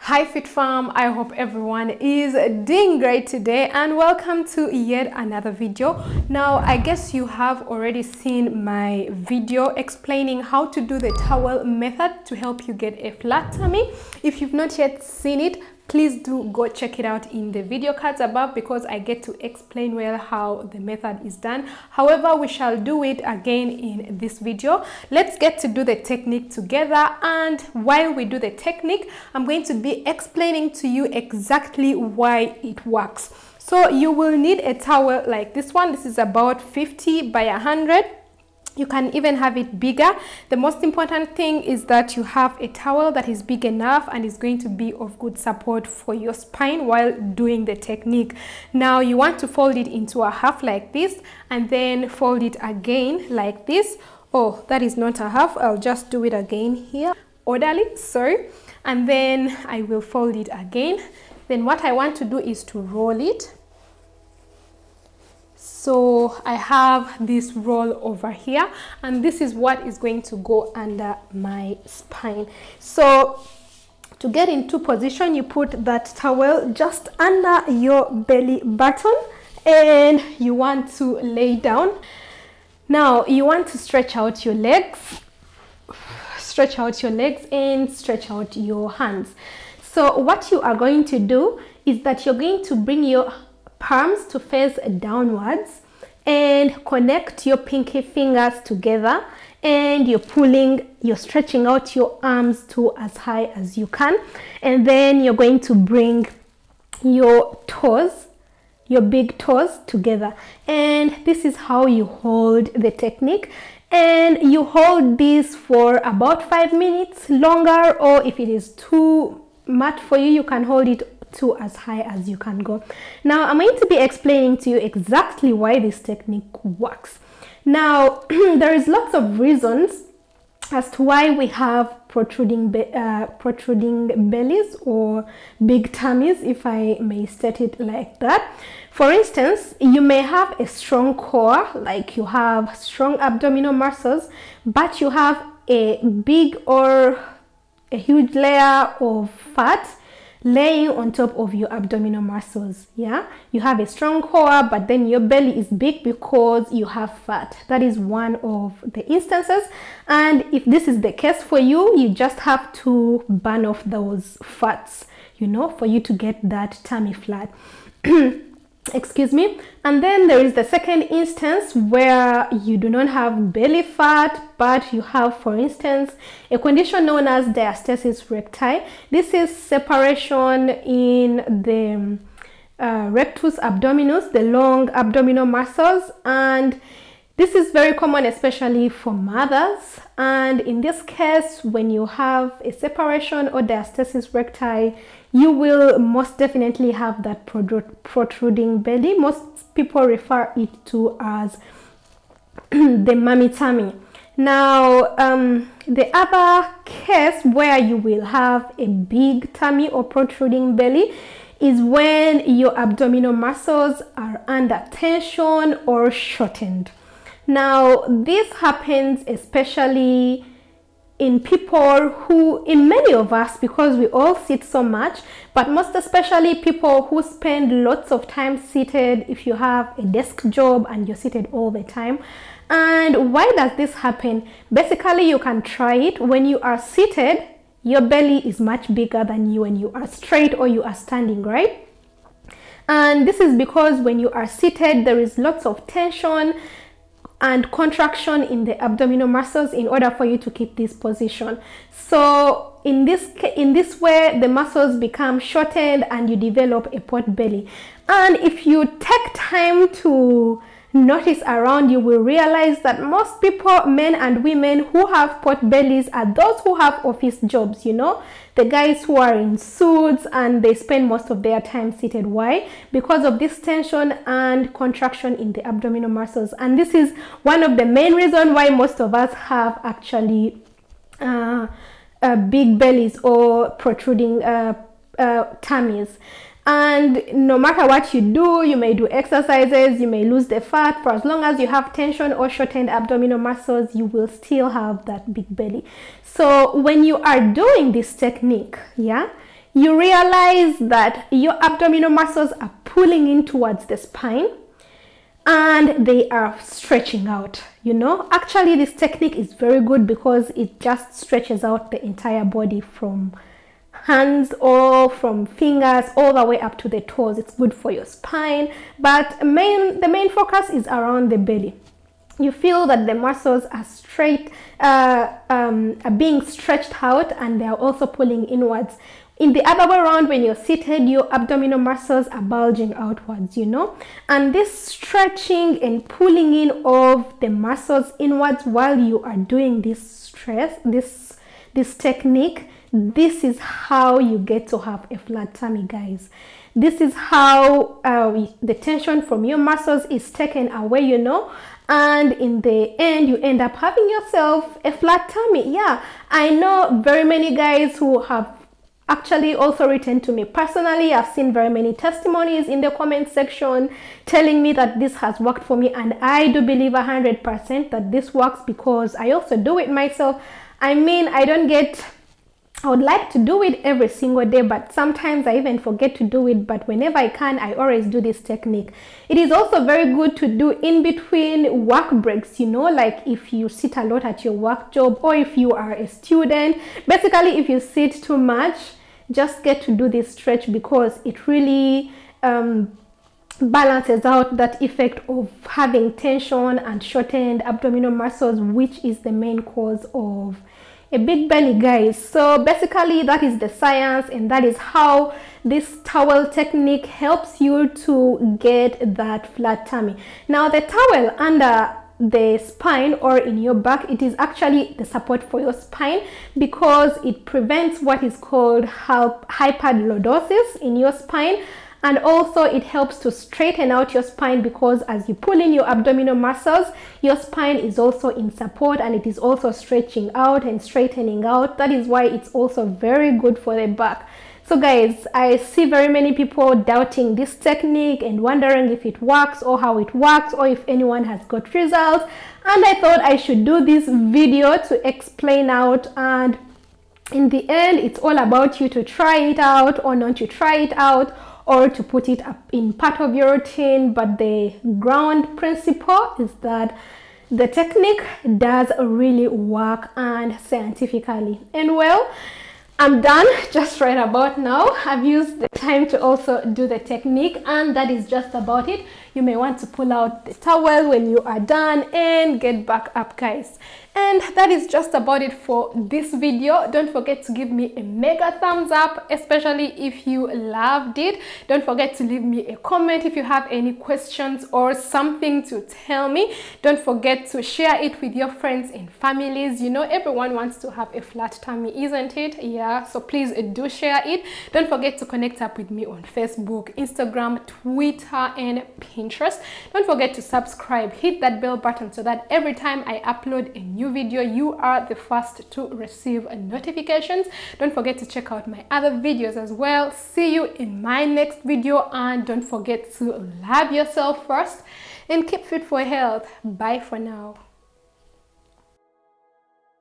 Hi Fit Fam, I hope everyone is doing great today and welcome to yet another video. Now I guess you have already seen my video explaining how to do the towel method to help you get a flat tummy. If you've not yet seen it, please do go check it out in the video cards above because I get to explain well how the method is done. However, we shall do it again in this video. Let's get to do the technique together, and while we do the technique, I'm going to be explaining to you exactly why it works. So you will need a towel like this one. This is about 50 by 100. You can even have it bigger. The most important thing is that you have a towel that is big enough and is going to be of good support for your spine while doing the technique. Now you want to fold it into a half like this and then fold it again like this. Oh, that is not a half. I'll just do it again here. Orderly, sorry. And then I will fold it again. Then what I want to do is to roll it. So I have this roll over here, and this is what is going to go under my spine. So to get into position, you put that towel just under your belly button and you want to lay down. Now you want to stretch out your legs, and stretch out your hands. So what you are going to do is that you're going to bring your palms to face downwards and connect your pinky fingers together, and you're stretching out your arms to as high as you can, and then you're going to bring your toes, your big toes together, and this is how you hold the technique. And you hold this for about 5 minutes longer, or if it is too much for you, you can hold it to as high as you can go. Now I'm going to be explaining to you exactly why this technique works. Now there is lots of reasons as to why we have protruding bellies or big tummies, if I may state it like that. For instance, you may have a strong core, like you have strong abdominal muscles, but you have a big or a huge layer of fat laying on top of your abdominal muscles. Yeah, you have a strong core, but then your belly is big because you have fat. That is one of the instances, and if this is the case for you, you just have to burn off those fats, you know, for you to get that tummy flat. Excuse me. And then there is the second instance where you do not have belly fat, but you have, for instance, a condition known as diastasis recti. This is separation in the rectus abdominis, the long abdominal muscles, and this is very common, especially for mothers. And in this case, when you have a separation or diastasis recti, you will most definitely have that protruding belly. Most people refer it to as the mommy tummy. Now, the other case where you will have a big tummy or protruding belly is when your abdominal muscles are under tension or shortened. Now, this happens especially in people who, in many of us, because we all sit so much, but most especially people who spend lots of time seated. If you have a desk job and you're seated all the time. And why does this happen? Basically, you can try it. When you are seated, your belly is much bigger than you when you are straight or you are standing, right? And this is because when you are seated, there is lots of tension and contraction in the abdominal muscles in order for you to keep this position. So in this way, the muscles become shortened and you develop a pot belly. And if you take time to notice around, you will realize that most people, men and women, who have pot bellies are those who have office jobs, you know, the guys who are in suits and they spend most of their time seated. Why? Because of this tension and contraction in the abdominal muscles. And this is one of the main reasons why most of us have actually big bellies or protruding tummies. And no matter what you do, you may do exercises, you may lose the fat. For as long as you have tension or shortened abdominal muscles, you will still have that big belly. So when you are doing this technique, yeah, you realize that your abdominal muscles are pulling in towards the spine and they are stretching out. You know, actually this technique is very good because it just stretches out the entire body from hands or from fingers all the way up to the toes. It's good for your spine, but the main focus is around the belly. You feel that the muscles are straight, are being stretched out, and they are also pulling inwards. In the other way around, when you're seated, your abdominal muscles are bulging outwards, you know. And this stretching and pulling in of the muscles inwards while you are doing this technique, this is how you get to have a flat tummy, guys. This is how the tension from your muscles is taken away, you know. And in the end, you end up having yourself a flat tummy. Yeah, I know very many guys who have actually also written to me personally. I've seen very many testimonies in the comment section telling me that this has worked for me, and I do believe 100% that this works because I also do it myself. I mean, I would like to do it every single day, but sometimes I even forget to do it. But whenever I can, I always do this technique. It is also very good to do in between work breaks, you know, like if you sit a lot at your work job, or if you are a student. Basically, if you sit too much, just get to do this stretch because it really balances out that effect of having tension and shortened abdominal muscles, which is the main cause of a big belly, guys. So basically that is the science, and that is how this towel technique helps you to get that flat tummy. Now the towel under the spine or in your back, it is actually the support for your spine because it prevents what is called hyperlordosis in your spine. And also it helps to straighten out your spine because as you pull in your abdominal muscles, your spine is also in support and it is also stretching out and straightening out. That is why it's also very good for the back. So guys, I see very many people doubting this technique and wondering if it works or how it works or if anyone has got results. And I thought I should do this video to explain out, and in the end, it's all about you to try it out or not to try it out, or to put it up in part of your routine. But the ground principle is that the technique does really work, and scientifically. And well, I'm done just right about now. I've used the time to also do the technique, and that is just about it. You may want to pull out the towel when you are done and get back up, guys. And that is just about it for this video. Don't forget to give me a mega thumbs up, especially if you loved it. Don't forget to leave me a comment if you have any questions or something to tell me. Don't forget to share it with your friends and families. You know, everyone wants to have a flat tummy, isn't it? Yeah, so please do share it. Don't forget to connect up with me on Facebook, Instagram, Twitter, and Pinterest. Don't forget to subscribe, hit that bell button so that every time I upload a new video, you are the first to receive notifications. Don't forget to check out my other videos as well. See you in my next video, and don't forget to love yourself first and keep fit for health. Bye for now.